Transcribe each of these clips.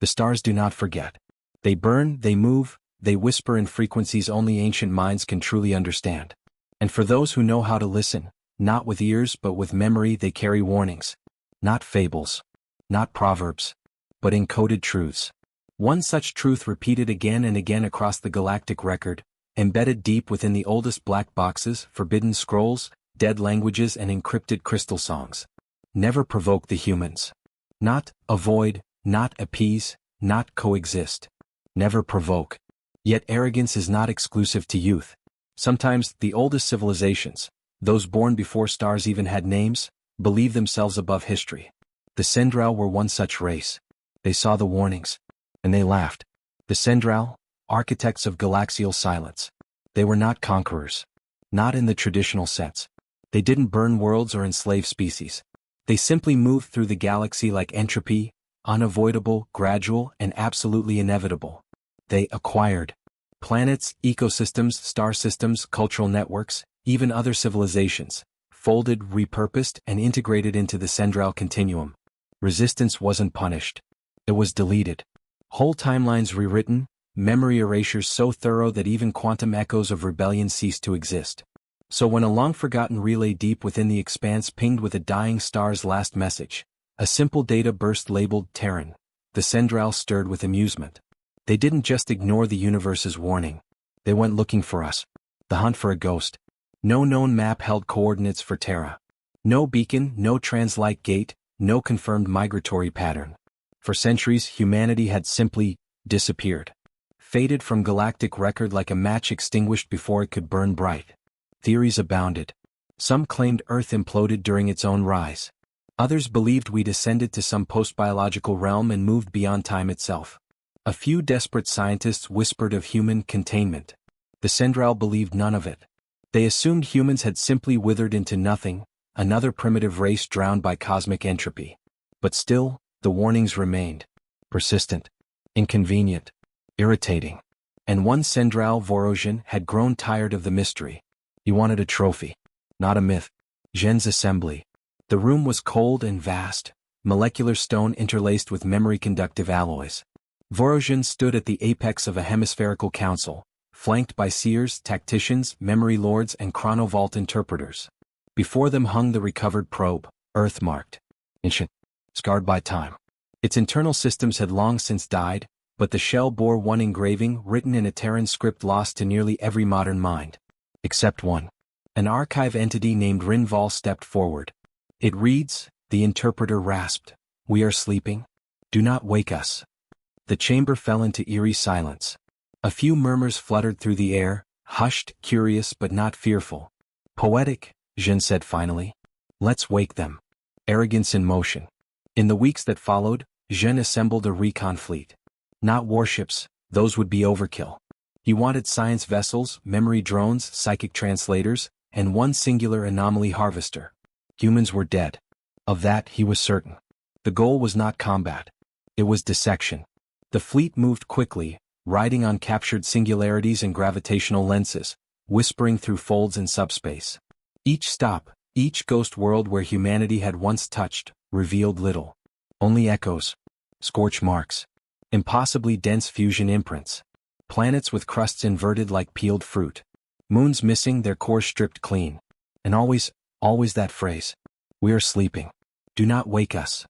The stars do not forget. They burn, they move, they whisper in frequencies only ancient minds can truly understand. And for those who know how to listen, not with ears but with memory, they carry warnings. Not fables. Not proverbs. But encoded truths. One such truth repeated again and again across the galactic record, embedded deep within the oldest black boxes, forbidden scrolls, dead languages and encrypted crystal songs. Never provoke the humans. Not avoid, not appease, not coexist. Never provoke. Yet arrogance is not exclusive to youth. Sometimes the oldest civilizations, those born before stars even had names, believe themselves above history. The Sendral were one such race. They saw the warnings. And they laughed. The Sendral, architects of galaxial silence. They were not conquerors. Not in the traditional sense. They didn't burn worlds or enslave species. They simply moved through the galaxy like entropy, unavoidable, gradual, and absolutely inevitable. They acquired planets, ecosystems, star systems, cultural networks, even other civilizations, folded, repurposed, and integrated into the Sendral continuum. Resistance wasn't punished. It was deleted. Whole timelines rewritten, memory erasures so thorough that even quantum echoes of rebellion ceased to exist. So when a long-forgotten relay deep within the expanse pinged with a dying star's last message, a simple data burst labeled Terran, the Sendral stirred with amusement. They didn't just ignore the universe's warning. They went looking for us. The hunt for a ghost. No known map held coordinates for Terra. No beacon, no translite gate, no confirmed migratory pattern. For centuries, humanity had simply disappeared. Faded from galactic record like a match extinguished before it could burn bright. Theories abounded. Some claimed Earth imploded during its own rise. Others believed we descended to some post-biological realm and moved beyond time itself. A few desperate scientists whispered of human containment. The Sendral believed none of it. They assumed humans had simply withered into nothing, another primitive race drowned by cosmic entropy. But still, the warnings remained. Persistent. Inconvenient. Irritating. And one Sendral, Vorosian, had grown tired of the mystery. He wanted a trophy. Not a myth. Zhen's assembly. The room was cold and vast, molecular stone interlaced with memory-conductive alloys. Vorosian stood at the apex of a hemispherical council, flanked by seers, tacticians, memory lords and chronovault interpreters. Before them hung the recovered probe, Earth-marked. Ancient. Scarred by time. Its internal systems had long since died, but the shell bore one engraving written in a Terran script lost to nearly every modern mind. Except one. An archive entity named Rinval stepped forward. It reads, the interpreter rasped. We are sleeping. Do not wake us. The chamber fell into eerie silence. A few murmurs fluttered through the air, hushed, curious but not fearful. Poetic, Zhen said finally. Let's wake them. Arrogance in motion. In the weeks that followed, Zhen assembled a recon fleet. Not warships, those would be overkill. He wanted science vessels, memory drones, psychic translators, and one singular anomaly harvester. Humans were dead. Of that he was certain. The goal was not combat. It was dissection. The fleet moved quickly, riding on captured singularities and gravitational lenses, whispering through folds in subspace. Each stop, each ghost world where humanity had once touched, revealed little. Only echoes. Scorch marks. Impossibly dense fusion imprints. Planets with crusts inverted like peeled fruit. Moons missing, their cores stripped clean. And always that phrase. We are sleeping. Do not wake us.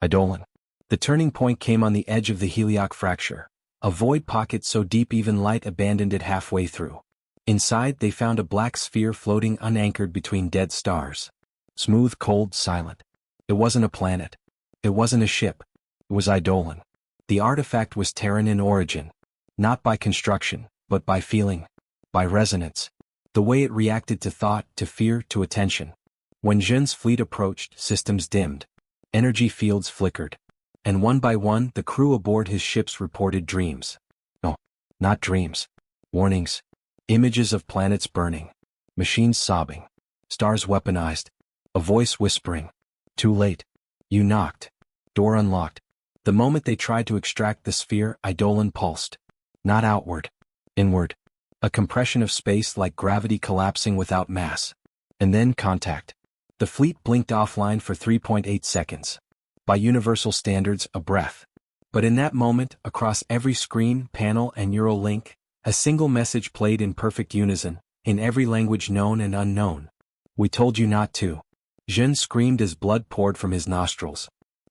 Eidolon. The turning point came on the edge of the Helioc fracture. A void pocket so deep even light abandoned it halfway through. Inside they found a black sphere floating unanchored between dead stars. Smooth, cold, silent. It wasn't a planet. It wasn't a ship. It was Eidolon. The artifact was Terran in origin. Not by construction, but by feeling. By resonance. The way it reacted to thought, to fear, to attention. When Zhen's fleet approached, systems dimmed. Energy fields flickered. And one by one, the crew aboard his ships reported dreams. No, not dreams. Warnings. Images of planets burning. Machines sobbing. Stars weaponized. A voice whispering. Too late. You knocked. Door unlocked. The moment they tried to extract the sphere, Eidolon pulsed. Not outward. Inward. A compression of space like gravity collapsing without mass. And then contact. The fleet blinked offline for 3.8 seconds. By universal standards, a breath. But in that moment, across every screen, panel and neural link, a single message played in perfect unison, in every language known and unknown. We told you not to. Jean screamed as blood poured from his nostrils.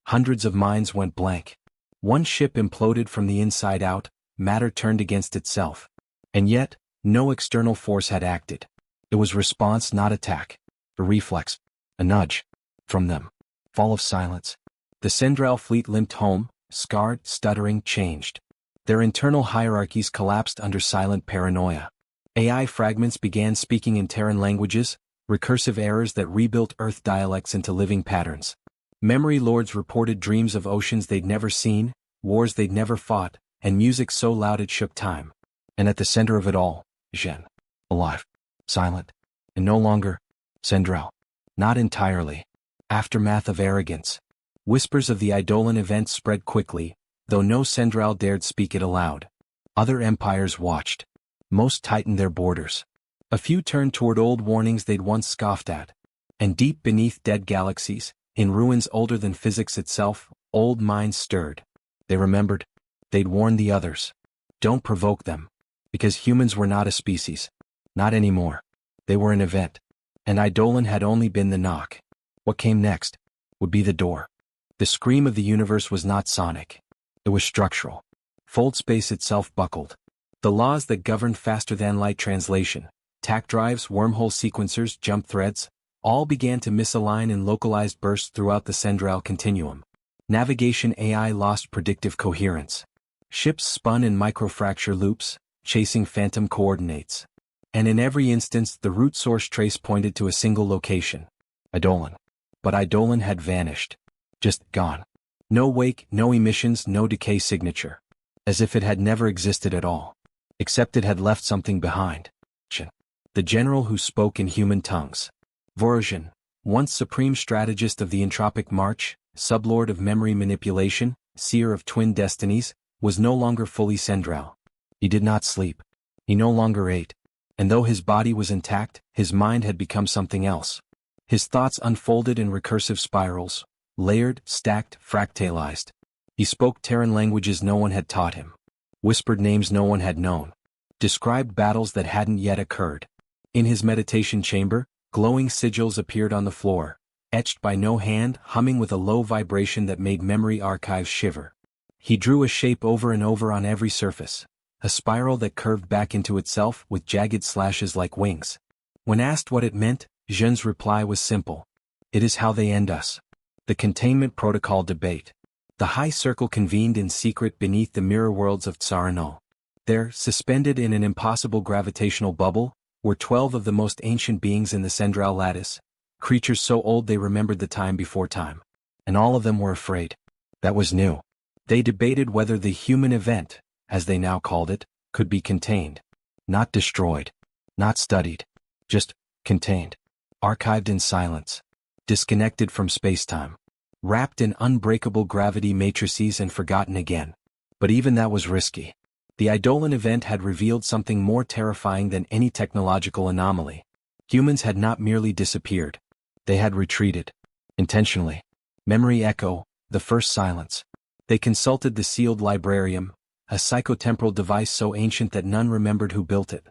Hundreds of minds went blank. One ship imploded from the inside out, matter turned against itself. And yet, no external force had acted. It was response, not attack. A reflex. A nudge. From them. Fall of silence. The Sendral fleet limped home, scarred, stuttering, changed. Their internal hierarchies collapsed under silent paranoia. AI fragments began speaking in Terran languages, recursive errors that rebuilt Earth dialects into living patterns. Memory lords reported dreams of oceans they'd never seen, wars they'd never fought, and music so loud it shook time. And at the center of it all, Jean. Alive. Silent. And no longer Sendral. Not entirely. Aftermath of arrogance. Whispers of the Eidolon event spread quickly, though no Sendral dared speak it aloud. Other empires watched. Most tightened their borders. A few turned toward old warnings they'd once scoffed at. And deep beneath dead galaxies, in ruins older than physics itself, old minds stirred. They remembered. They'd warned the others. Don't provoke them. Because humans were not a species. Not anymore. They were an event. And Eidolon had only been the knock. What came next would be the door. The scream of the universe was not sonic. It was structural. Fold space itself buckled. The laws that governed faster-than-light translation, tack drives, wormhole sequencers, jump threads, all began to misalign in localized bursts throughout the Sendral continuum. Navigation AI lost predictive coherence. Ships spun in microfracture loops, chasing phantom coordinates. And in every instance the root source trace pointed to a single location. Eidolon. But Eidolon had vanished. Just gone. No wake, no emissions, no decay signature. As if it had never existed at all. Except it had left something behind. The general who spoke in human tongues. Vorozhin, once supreme strategist of the Entropic March, sublord of memory manipulation, seer of twin destinies, was no longer fully Sendral. He did not sleep. He no longer ate. And though his body was intact, his mind had become something else. His thoughts unfolded in recursive spirals, layered, stacked, fractalized. He spoke Terran languages no one had taught him. Whispered names no one had known. Described battles that hadn't yet occurred. In his meditation chamber, glowing sigils appeared on the floor, etched by no hand, humming with a low vibration that made memory archives shiver. He drew a shape over and over on every surface, a spiral that curved back into itself with jagged slashes like wings. When asked what it meant, Jean's reply was simple. It is how they end us. The containment protocol debate. The high circle convened in secret beneath the mirror worlds of Tsarano. There, suspended in an impossible gravitational bubble, were 12 of the most ancient beings in the Sendral lattice, creatures so old they remembered the time before time. And all of them were afraid. That was new. They debated whether the human event, as they now called it, could be contained. Not destroyed. Not studied. Just contained. Archived in silence. Disconnected from spacetime. Wrapped in unbreakable gravity matrices and forgotten again. But even that was risky. The Eidolon event had revealed something more terrifying than any technological anomaly. Humans had not merely disappeared. They had retreated. Intentionally. Memory echo, the first silence. They consulted the sealed librarium, a psychotemporal device so ancient that none remembered who built it.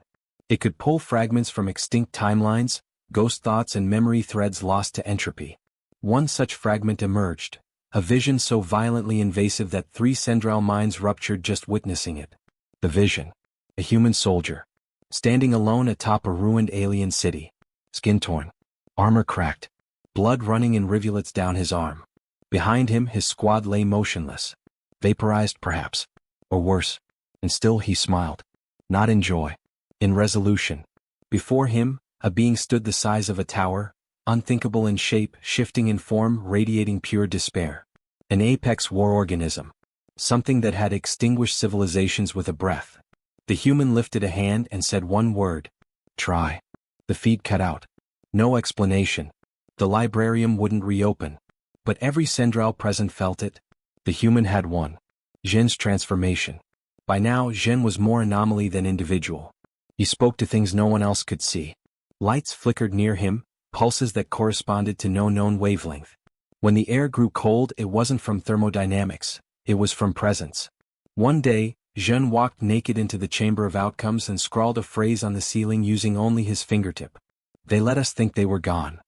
It could pull fragments from extinct timelines, ghost thoughts and memory threads lost to entropy. One such fragment emerged, a vision so violently invasive that 3 Sendral minds ruptured just witnessing it. The vision. A human soldier. Standing alone atop a ruined alien city. Skin torn. Armor cracked. Blood running in rivulets down his arm. Behind him his squad lay motionless. Vaporized perhaps. Or worse. And still he smiled. Not in joy. In resolution. Before him, a being stood the size of a tower, unthinkable in shape, shifting in form, radiating pure despair. An apex war organism. Something that had extinguished civilizations with a breath. The human lifted a hand and said one word. Try. The feed cut out. No explanation. The librarium wouldn't reopen. But every Sendral present felt it. The human had won. Jean's transformation. By now Jean was more anomaly than individual. He spoke to things no one else could see. Lights flickered near him, pulses that corresponded to no known wavelength. When the air grew cold, it wasn't from thermodynamics. It was from presence. One day, Jean walked naked into the Chamber of Outcomes and scrawled a phrase on the ceiling using only his fingertip. They let us think they were gone.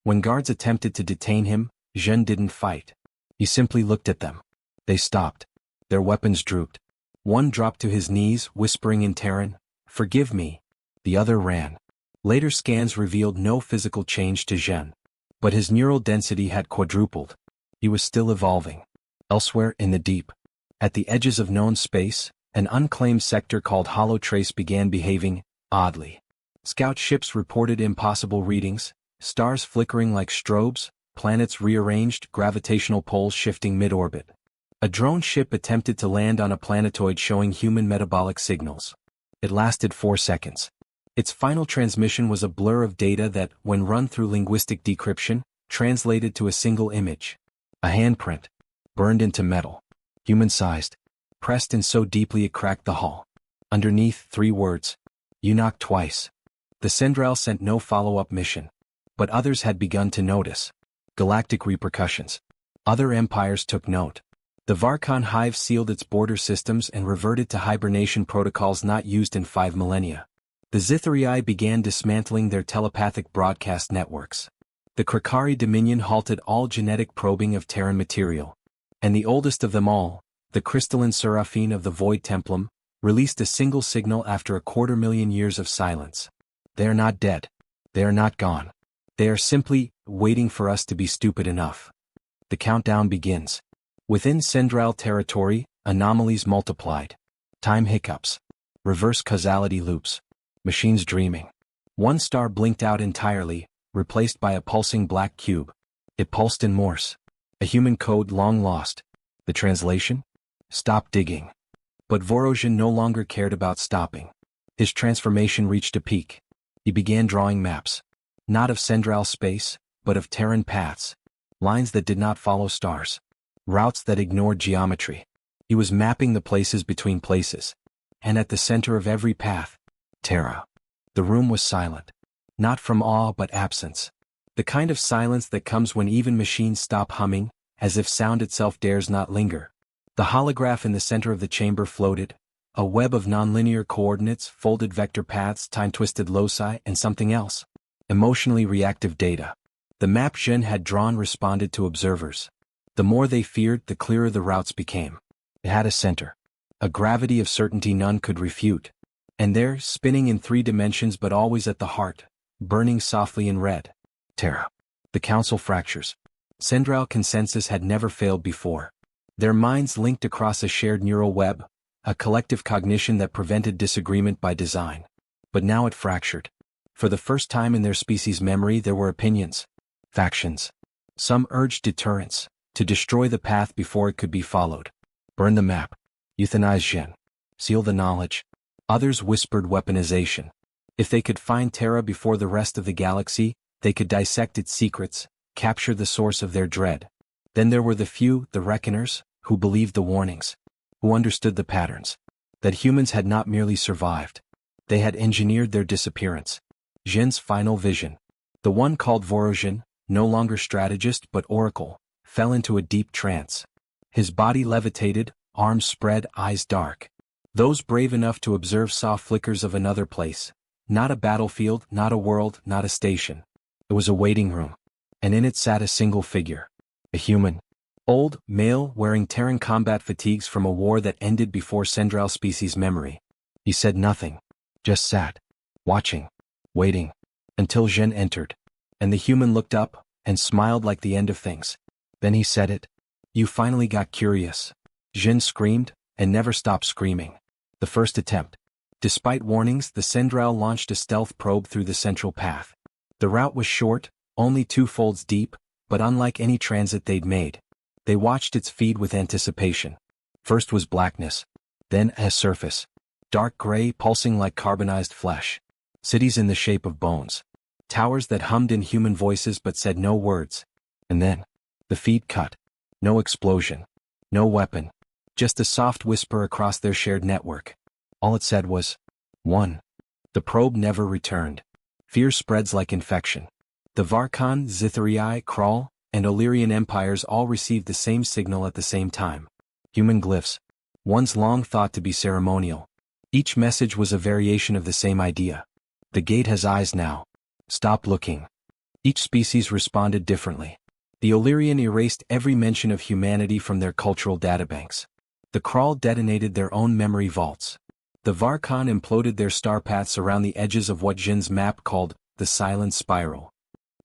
When guards attempted to detain him, Jean didn't fight. He simply looked at them. They stopped. Their weapons drooped. One dropped to his knees, whispering in Terran, "Forgive me." The other ran. Later scans revealed no physical change to Jean. But his neural density had quadrupled. He was still evolving. Elsewhere in the deep, at the edges of known space, an unclaimed sector called Hollow Trace began behaving oddly. Scout ships reported impossible readings, stars flickering like strobes, planets rearranged, gravitational poles shifting mid-orbit. A drone ship attempted to land on a planetoid showing human metabolic signals. It lasted 4 seconds. Its final transmission was a blur of data that, when run through linguistic decryption, translated to a single image. A handprint, burned into metal, human-sized, pressed in so deeply it cracked the hull. Underneath, 3 words. "You knocked twice." The Sendral sent no follow-up mission. But others had begun to notice. Galactic repercussions. Other empires took note. The Varkon hive sealed its border systems and reverted to hibernation protocols not used in 5 millennia. The Zithrii began dismantling their telepathic broadcast networks. The Krakari Dominion halted all genetic probing of Terran material. And the oldest of them all, the crystalline Seraphine of the Void Templum, released a single signal after 250,000 years of silence. They are not dead. They are not gone. They are simply waiting for us to be stupid enough. The countdown begins. Within Sendral territory, anomalies multiplied. Time hiccups. Reverse causality loops. Machines dreaming. One star blinked out entirely, replaced by a pulsing black cube. It pulsed in Morse. A human code long lost. The translation? Stop digging. But Vorozhin no longer cared about stopping. His transformation reached a peak. He began drawing maps. Not of Sendral space, but of Terran paths. Lines that did not follow stars. Routes that ignored geometry. He was mapping the places between places. And at the center of every path, Terra. The room was silent. Not from awe but absence. The kind of silence that comes when even machines stop humming, as if sound itself dares not linger. The holograph in the center of the chamber floated, a web of nonlinear coordinates, folded vector paths, time-twisted loci, and something else. Emotionally reactive data. The map Jean had drawn responded to observers. The more they feared, the clearer the routes became. It had a center. A gravity of certainty none could refute. And there, spinning in 3 dimensions but always at the heart, burning softly in red. Terra. The council fractures. Sendral consensus had never failed before. Their minds linked across a shared neural web, a collective cognition that prevented disagreement by design. But now it fractured. For the first time in their species' memory there were opinions. Factions. Some urged deterrence, to destroy the path before it could be followed. Burn the map. Euthanize Jean. Seal the knowledge. Others whispered weaponization. If they could find Terra before the rest of the galaxy, they could dissect its secrets, capture the source of their dread. Then there were the few, the Reckoners, who believed the warnings, who understood the patterns, that humans had not merely survived. They had engineered their disappearance. Jean's final vision, the one called Vorozhin, no longer strategist but oracle, fell into a deep trance. His body levitated, arms spread, eyes dark. Those brave enough to observe saw flickers of another place. Not a battlefield, not a world, not a station. It was a waiting room. And in it sat a single figure. A human. Old, male, wearing Terran combat fatigues from a war that ended before Sendral species memory. He said nothing. Just sat. Watching. Waiting. Until Jean entered. And the human looked up, and smiled like the end of things. Then he said it. You finally got curious. Jean screamed, and never stopped screaming. The first attempt. Despite warnings, the Sendral launched a stealth probe through the central path. The route was short, only 2 folds deep, but unlike any transit they'd made. They watched its feed with anticipation. First was blackness. Then a surface. Dark gray, pulsing like carbonized flesh. Cities in the shape of bones. Towers that hummed in human voices but said no words. And then, the feed cut. No explosion. No weapon. Just a soft whisper across their shared network. All it said was, 1. The probe never returned. Fear spreads like infection. The Varkon, Zithrii, Kral, and Illyrian empires all received the same signal at the same time. Human glyphs. Ones long thought to be ceremonial. Each message was a variation of the same idea. The gate has eyes now. Stop looking. Each species responded differently. The Illyrian erased every mention of humanity from their cultural databanks. The Kral detonated their own memory vaults. The Varkhan imploded their star paths around the edges of what Jin's map called the Silent Spiral.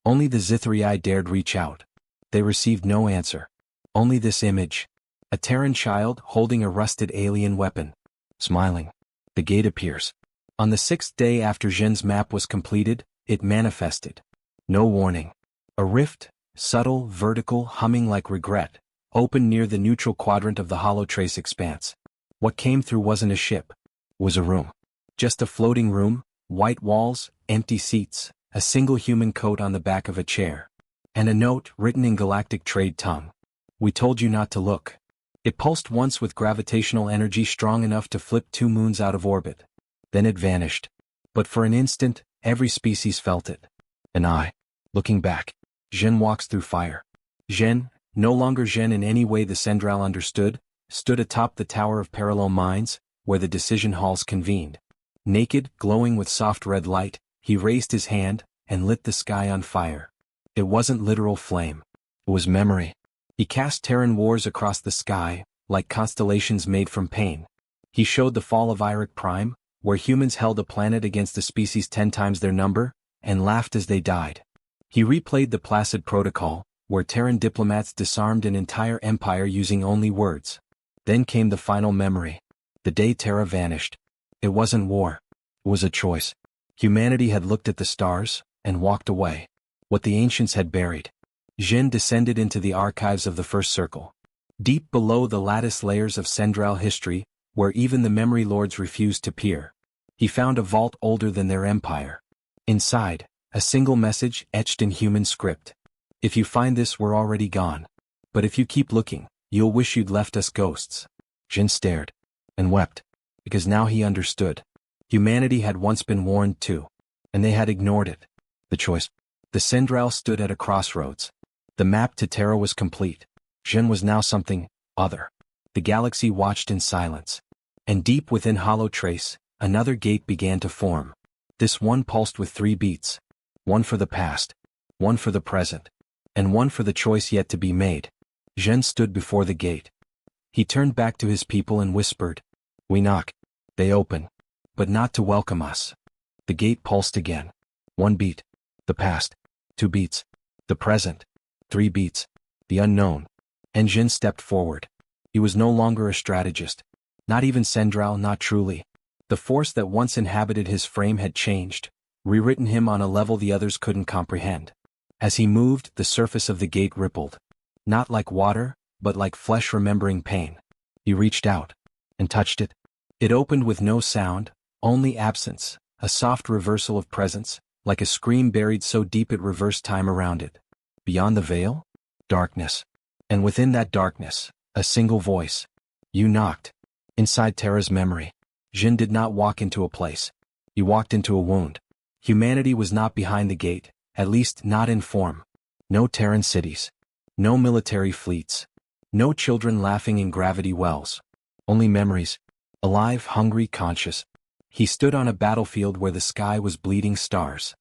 Only the Zithrii dared reach out. They received no answer. Only this image. A Terran child holding a rusted alien weapon. Smiling. The gate appears. On the 6th day after Jin's map was completed, it manifested. No warning. A rift, subtle, vertical, humming like regret, opened near the neutral quadrant of the holotrace expanse. What came through wasn't a ship. It was a room. Just a floating room, white walls, empty seats, a single human coat on the back of a chair. And a note written in galactic trade tongue. We told you not to look. It pulsed once with gravitational energy strong enough to flip 2 moons out of orbit. Then it vanished. But for an instant, every species felt it. And I, looking back, Jin walks through fire. Jin, no longer Jin in any way the Sendral understood, stood atop the Tower of Parallel Minds, where the decision halls convened. Naked, glowing with soft red light, he raised his hand and lit the sky on fire. It wasn't literal flame. It was memory. He cast Terran wars across the sky, like constellations made from pain. He showed the fall of Iric Prime, where humans held a planet against a species 10 times their number, and laughed as they died. He replayed the Placid Protocol, where Terran diplomats disarmed an entire empire using only words. Then came the final memory. The day Terra vanished. It wasn't war. It was a choice. Humanity had looked at the stars, and walked away. What the ancients had buried. Jin descended into the archives of the First Circle. Deep below the lattice layers of Sendral history, where even the memory lords refused to peer. He found a vault older than their empire. Inside, a single message etched in human script. If you find this, we're already gone. But if you keep looking, you'll wish you'd left us ghosts. Jin stared. And wept. Because now he understood. Humanity had once been warned too. And they had ignored it. The choice. The Sendral stood at a crossroads. The map to Terra was complete. Jin was now something other. The galaxy watched in silence. And deep within Holotrace, another gate began to form. This one pulsed with 3 beats. One for the past, one for the present, and one for the choice yet to be made. Jin stood before the gate. He turned back to his people and whispered, "We knock." They open. But not to welcome us. The gate pulsed again. 1 beat. The past. 2 beats. The present. 3 beats. The unknown. And Jin stepped forward. He was no longer a strategist. Not even Sendral, not truly. The force that once inhabited his frame had changed, rewritten him on a level the others couldn't comprehend. As he moved, the surface of the gate rippled. Not like water, but like flesh remembering pain. He reached out. And touched it. It opened with no sound, only absence, a soft reversal of presence, like a scream buried so deep it reversed time around it. Beyond the veil? Darkness. And within that darkness, a single voice. You knocked. Inside Terra's memory. Jin did not walk into a place. He walked into a wound. Humanity was not behind the gate, at least not in form. No Terran cities. No military fleets. No children laughing in gravity wells. Only memories. Alive, hungry, conscious. He stood on a battlefield where the sky was bleeding stars.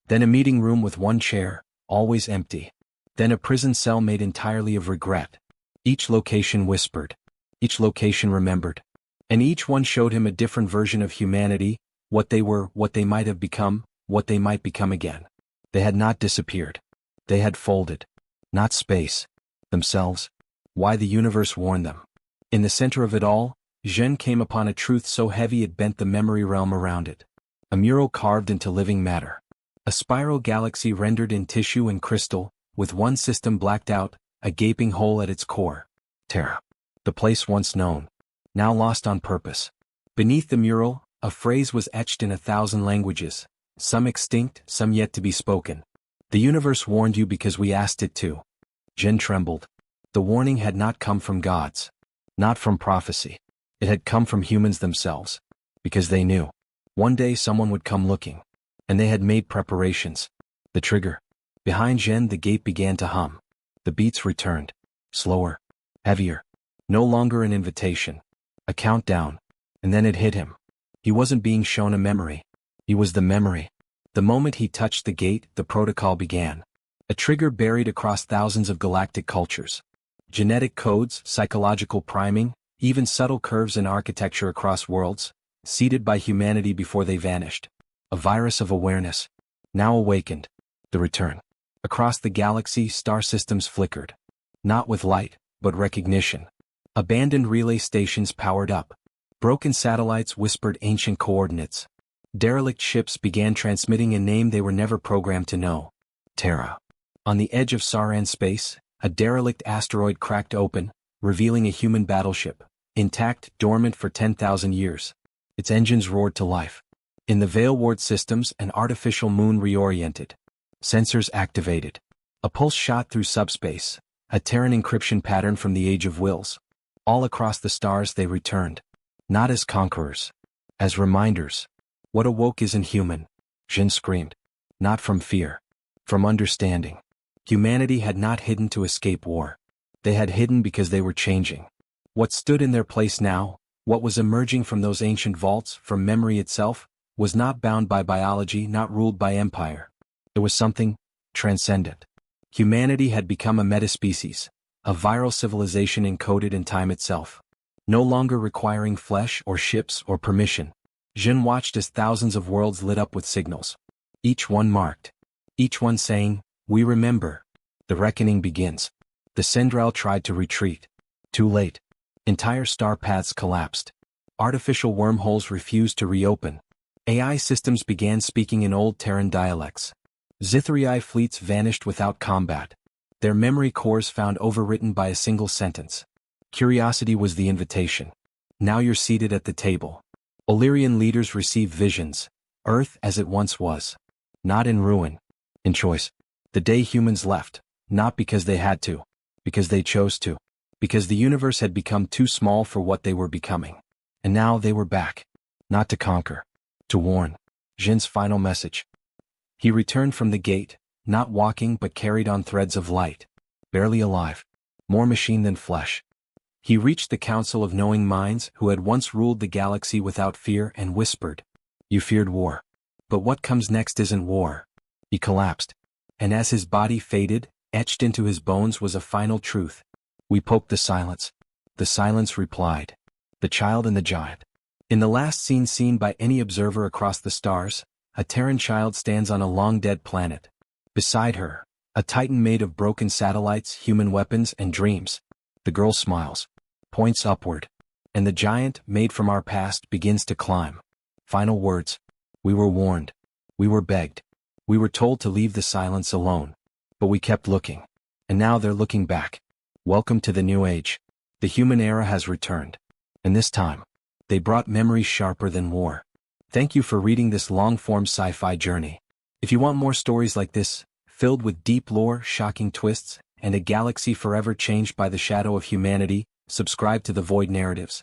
Then a meeting room with 1 chair, always empty. Then a prison cell made entirely of regret. Each location whispered. Each location remembered. And each one showed him a different version of humanity, what they were, what they might have become, what they might become again. They had not disappeared. They had folded. Not space. Themselves. Why the universe warned them. In the center of it all, Jin came upon a truth so heavy it bent the memory realm around it. A mural carved into living matter. A spiral galaxy rendered in tissue and crystal, with one system blacked out, a gaping hole at its core. Terra. The place once known. Now lost on purpose. Beneath the mural, a phrase was etched in 1,000 languages, some extinct, some yet to be spoken. The universe warned you because we asked it to. Jin trembled. The warning had not come from gods. Not from prophecy. It had come from humans themselves. Because they knew. One day someone would come looking. And they had made preparations. The trigger. Behind Jin the gate began to hum. The beats returned. Slower. Heavier. No longer an invitation. A countdown. And then it hit him. He wasn't being shown a memory. He was the memory. The moment he touched the gate, the protocol began. A trigger buried across thousands of galactic cultures. Genetic codes, psychological priming, even subtle curves in architecture across worlds, seeded by humanity before they vanished. A virus of awareness. Now awakened. The return. Across the galaxy, star systems flickered. Not with light, but recognition. Abandoned relay stations powered up. Broken satellites whispered ancient coordinates. Derelict ships began transmitting a name they were never programmed to know. Terra. On the edge of Saran space, a derelict asteroid cracked open, revealing a human battleship, intact, dormant for 10,000 years. Its engines roared to life. In the Veil Ward systems, an artificial moon reoriented. Sensors activated. A pulse shot through subspace, a Terran encryption pattern from the Age of Wills. All across the stars they returned. Not as conquerors. As reminders. What awoke isn't human. Jin screamed. Not from fear. From understanding. Humanity had not hidden to escape war. They had hidden because they were changing. What stood in their place now, what was emerging from those ancient vaults, from memory itself, was not bound by biology, not ruled by empire. It was something transcendent. Humanity had become a metaspecies, a viral civilization encoded in time itself. No longer requiring flesh or ships or permission. Jin watched as thousands of worlds lit up with signals. Each one marked. Each one saying, "We remember." The reckoning begins. The Sendrel tried to retreat. Too late. Entire star paths collapsed. Artificial wormholes refused to reopen. AI systems began speaking in old Terran dialects. Zithrii fleets vanished without combat. Their memory cores found overwritten by a single sentence. Curiosity was the invitation. Now you're seated at the table. Illyrian leaders received visions. Earth as it once was. Not in ruin. In choice. The day humans left. Not because they had to. Because they chose to. Because the universe had become too small for what they were becoming. And now they were back. Not to conquer. To warn. Jin's final message. He returned from the gate, not walking but carried on threads of light. Barely alive. More machine than flesh. He reached the Council of Knowing Minds who had once ruled the galaxy without fear and whispered. You feared war. But what comes next isn't war. He collapsed. And as his body faded, etched into his bones was a final truth. We poked the silence. The silence replied. The child and the giant. In the last scene seen by any observer across the stars, a Terran child stands on a long-dead planet. Beside her, a titan made of broken satellites, human weapons, and dreams. The girl smiles. Points upward. And the giant, made from our past, begins to climb. Final words. We were warned. We were begged. We were told to leave the silence alone. But we kept looking. And now they're looking back. Welcome to the new age. The human era has returned. And this time, they brought memories sharper than war. Thank you for reading this long-form sci-fi journey. If you want more stories like this, filled with deep lore, shocking twists, and a galaxy forever changed by the shadow of humanity, subscribe to the Void Narratives.